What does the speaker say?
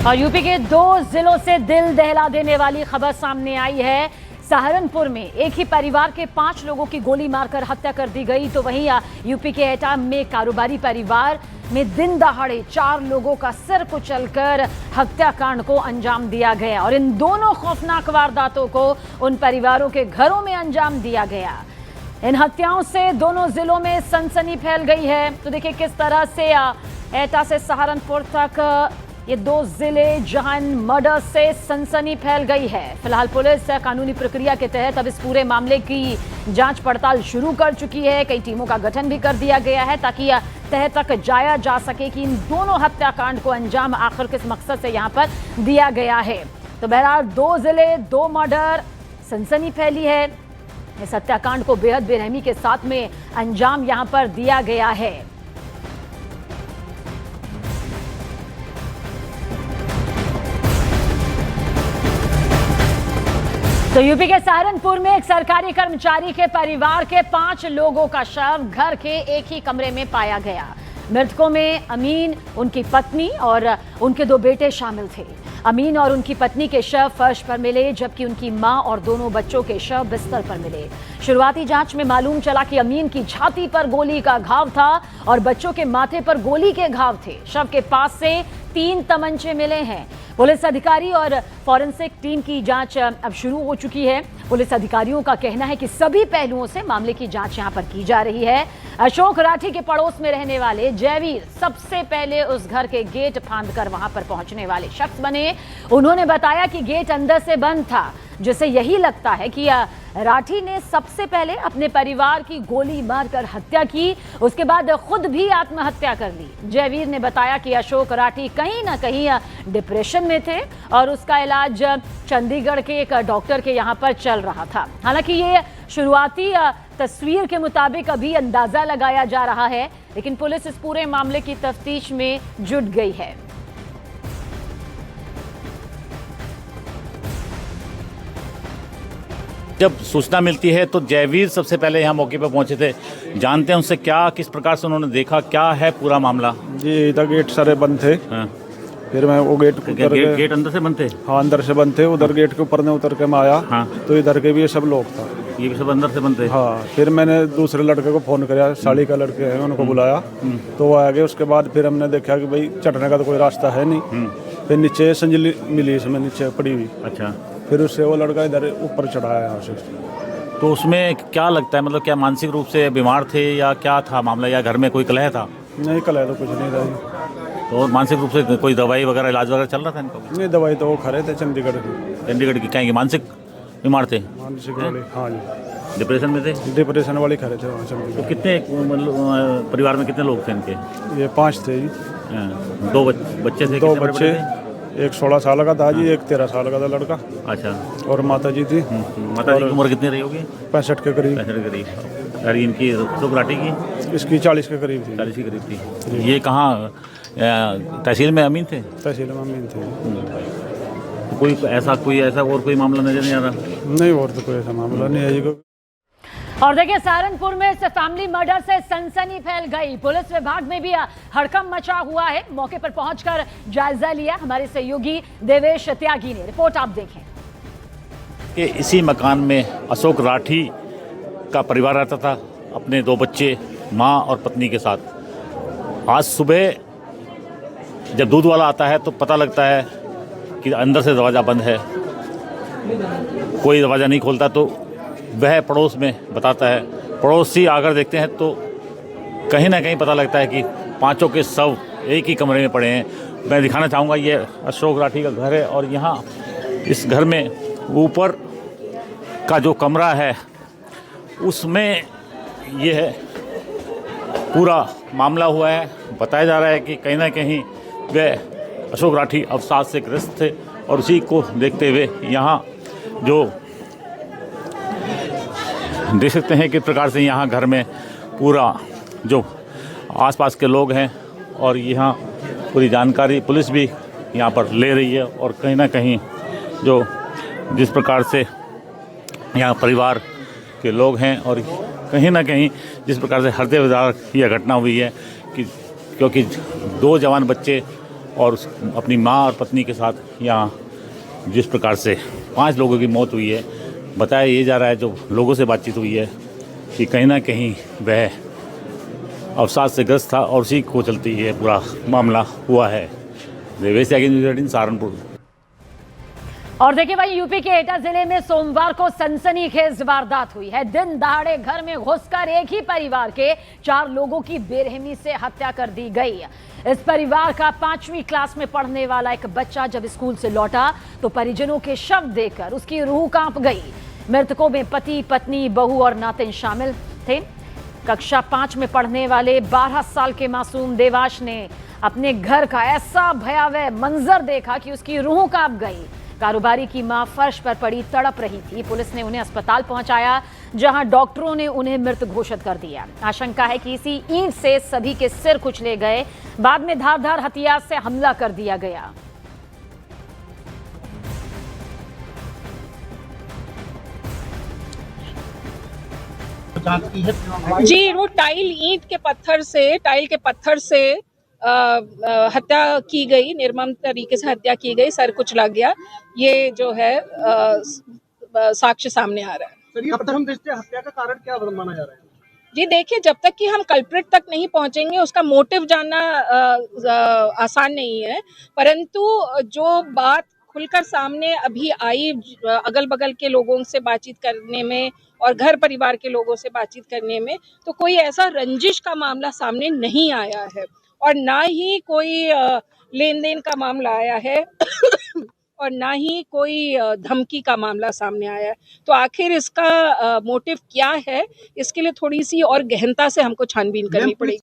और यूपी के 2 जिलों से दिल दहला देने वाली खबर सामने आई है। सहारनपुर में एक ही परिवार के 5 लोगों की गोली मारकर हत्या कर दी गई, तो वहीं यूपी के एटा में कारोबारी परिवार में दिन दहाड़े 4 लोगों का सिर कुचलकर हत्याकांड को अंजाम दिया गया। और इन दोनों खौफनाक वारदातों को उन परिवारों के घरों में अंजाम दिया गया। इन हत्याओं से दोनों जिलों में सनसनी फैल गई है। तो देखिए किस तरह से एटा से सहारनपुर तक ये 2 जिले जहां इन मर्डर से सनसनी फैल गई है। फिलहाल पुलिस कानूनी प्रक्रिया के तहत अब इस पूरे मामले की जांच पड़ताल शुरू कर चुकी है। कई टीमों का गठन भी कर दिया गया है ताकि तह तक जाया जा सके कि इन दोनों हत्याकांड को अंजाम आखिर किस मकसद से यहां पर दिया गया है। तो बहरहाल 2 जिले, 2 मर्डर, सनसनी फैली है। इस हत्याकांड को बेहद बेरहमी के साथ में अंजाम यहां पर दिया गया है। तो यूपी के सहारनपुर में एक सरकारी कर्मचारी के परिवार के 5 लोगों का शव घर के एक ही कमरे में पाया गया। मृतकों में अमीन, उनकी पत्नी और उनके 2 बेटे शामिल थे। अमीन और उनकी पत्नी के शव फर्श पर मिले, जबकि उनकी मां और दोनों बच्चों के शव बिस्तर पर मिले। शुरुआती जांच में मालूम चला कि अमीन की छाती पर गोली का घाव था और बच्चों के माथे पर गोली के घाव थे। शव के पास से 3 तमंचे मिले हैं। पुलिस अधिकारी और फॉरेंसिक टीम की जांच अब शुरू हो चुकी है। पुलिस अधिकारियों का कहना है कि सभी पहलुओं से मामले की जांच यहां पर की जा रही है। अशोक राठी के पड़ोस में रहने वाले जयवीर सबसे पहले उस घर के गेट फांदकर वहां पर पहुंचने वाले शख्स बने। उन्होंने बताया कि गेट अंदर से बंद था, जिससे यही लगता है कि राठी ने सबसे पहले अपने परिवार की गोली मारकर हत्या की, उसके बाद खुद भी आत्महत्या कर ली। जयवीर ने बताया कि अशोक राठी कहीं ना कहीं डिप्रेशन में थे और उसका इलाज चंडीगढ़ के एक डॉक्टर के यहाँ पर चल रहा था। हालांकि ये शुरुआती तस्वीर के मुताबिक अभी अंदाजा लगाया जा रहा है, लेकिन पुलिस इस पूरे मामले की तफ्तीश में जुट गई है। जब सूचना मिलती है तो जयवीर सबसे पहले यहाँ मौके पर पहुंचे थे। जानते हैं उनसे क्या, किस प्रकार से उन्होंने देखा, क्या है पूरा मामला? जी, इधर गेट सारे बंद थे। हाँ। फिर मैं वो गेट अंदर से बंद थे? हाँ, अंदर से बंद थे। उधर गेट के ऊपर ने उतर के मैं आया। हाँ। तो इधर के भी ये सब लोग था। ये भी सब अंदर से बंद थे? हाँ। फिर मैंने दूसरे लड़के को फ़ोन किया, साड़ी का लड़के हैं, उनको बुलाया तो वो आ गए। उसके बाद फिर हमने देखा कि भाई चढ़ने का तो कोई रास्ता है नहीं। फिर नीचे संजली मिली, इसमें नीचे पड़ी हुई। अच्छा। फिर उससे वो लड़का इधर ऊपर चढ़ाया यहाँ से। तो उसमें क्या लगता है, मतलब क्या मानसिक रूप से बीमार थे या क्या था मामला, या घर में कोई कलह था? नहीं, कलह तो कुछ नहीं था। तो मानसिक रूप से कोई दवाई वगैरह, इलाज वगैरह चल रहा था इनको? नहीं, दवाई तो वो खा रहे थे चंडीगढ़ की। चंडीगढ़ की? क्या मानसिक बीमार थे? मानसिक वाली, हाँ जी। डिप्रेशन में थे? डिप्रेशन वाले खा रहे थे वहाँ चंडीगढ़। तो कितने, मतलब परिवार में कितने लोग थे इनके? ये 5 थे जी। 2 बच्चे थे? 2 बच्चे, एक 16 साल का था जी, एक 13 साल का था लड़का। अच्छा। और माता जी थी। माता जी की उम्र कितनी रही होगी? 65 के करीब। 65 के करीब। और इनकी अशोक राठी की? इसकी 40 के करीब थी। 40 के करीब थी। ये कहाँ तहसील में अमीन थे? तहसील में अमीन थे। कोई ऐसा और कोई मामला नजर नहीं आ रहा? नहीं, और तो कोई ऐसा मामला नहीं है जी। और देखिए सहारनपुर में इस फैमिली मर्डर से सनसनी फैल गई। पुलिस विभाग में भी हड़कंप मचा हुआ है। मौके पर पहुंचकर जायजा लिया हमारे सहयोगी देवेश त्यागी ने। रिपोर्ट आप देखें कि इसी मकान में अशोक राठी का परिवार रहता था, अपने 2 बच्चे, माँ और पत्नी के साथ। आज सुबह जब दूध वाला आता है तो पता लगता है कि अंदर से दरवाज़ा बंद है, कोई दरवाज़ा नहीं खोलता। तो वह पड़ोस में बताता है, पड़ोसी आकर देखते हैं तो कहीं ना कहीं पता लगता है कि 5 के शव एक ही कमरे में पड़े हैं। मैं दिखाना चाहूँगा, ये अशोक राठी का घर है और यहाँ इस घर में ऊपर का जो कमरा है उसमें ये है पूरा मामला हुआ है। बताया जा रहा है कि कहीं ना कहीं वह अशोक राठी अवसाद से ग्रस्त थे और उसी को देखते हुए यहाँ जो देख सकते हैं किस प्रकार से यहाँ घर में पूरा जो आसपास के लोग हैं और यहाँ पूरी जानकारी पुलिस भी यहाँ पर ले रही है। और कहीं ना कहीं जो जिस प्रकार से यहाँ परिवार के लोग हैं और कहीं ना कहीं जिस प्रकार से हृदय विदारक यह घटना हुई है कि क्योंकि 2 जवान बच्चे और अपनी माँ और पत्नी के साथ यहाँ जिस प्रकार से 5 लोगों की मौत हुई है, बताया ये जा रहा है, जो लोगों से बातचीत हुई है, कि कहीं ना कहीं वह अवसाद से ग्रस्त था और उसी को चलते ये पूरा मामला हुआ है। देवेश त्यागी, न्यूज़ 18 सहारनपुर। और देखिए भाई, यूपी के एटा जिले में सोमवार को सनसनीखेज वारदात हुई है। दिन दहाड़े घर में घुसकर एक ही परिवार के 4 लोगों की बेरहमी से हत्या कर दी गई। इस परिवार का 5वीं क्लास में पढ़ने वाला एक बच्चा जब स्कूल से लौटा तो परिजनों के शव देखकर उसकी रूह कांप गई। मृतकों में पति, पत्नी, बहू और नातिन शामिल थे। कक्षा 5 में पढ़ने वाले 12 साल के मासूम देवाश ने अपने घर का ऐसा भयावह मंजर देखा कि उसकी रूह कांप गई। कारोबारी की मां फर्श पर पड़ी तड़प रही थी। पुलिस ने उन्हें अस्पताल पहुंचाया, जहां डॉक्टरों ने उन्हें मृत घोषित कर दिया। आशंका है कि इसी ईंट से सभी के सिर कुचले गए। बाद में धारदार हथियार से हमला कर दिया गया। जी, वो टाइल के पत्थर से हत्या की गई, निर्मम तरीके से हत्या की गई, सर कुचला गया। ये जो है साक्ष्य सामने आ रहा है। सर, ये प्रथम दृष्टया हत्या का कारण क्या माना जा रहा है? जी देखिए, जब तक कि हम कल्प्रिट तक नहीं पहुंचेंगे उसका मोटिव जानना आसान नहीं है, परंतु जो बात खुलकर सामने अभी आई अगल बगल के लोगों से बातचीत करने में और घर परिवार के लोगों से बातचीत करने में, तो कोई ऐसा रंजिश का मामला सामने नहीं आया है और ना ही कोई लेन देन का मामला आया है और ना ही कोई धमकी का मामला सामने आया है। तो आखिर इसका मोटिव क्या है, इसके लिए थोड़ी सी और गहनता से हमको छानबीन करनी पड़ेगी।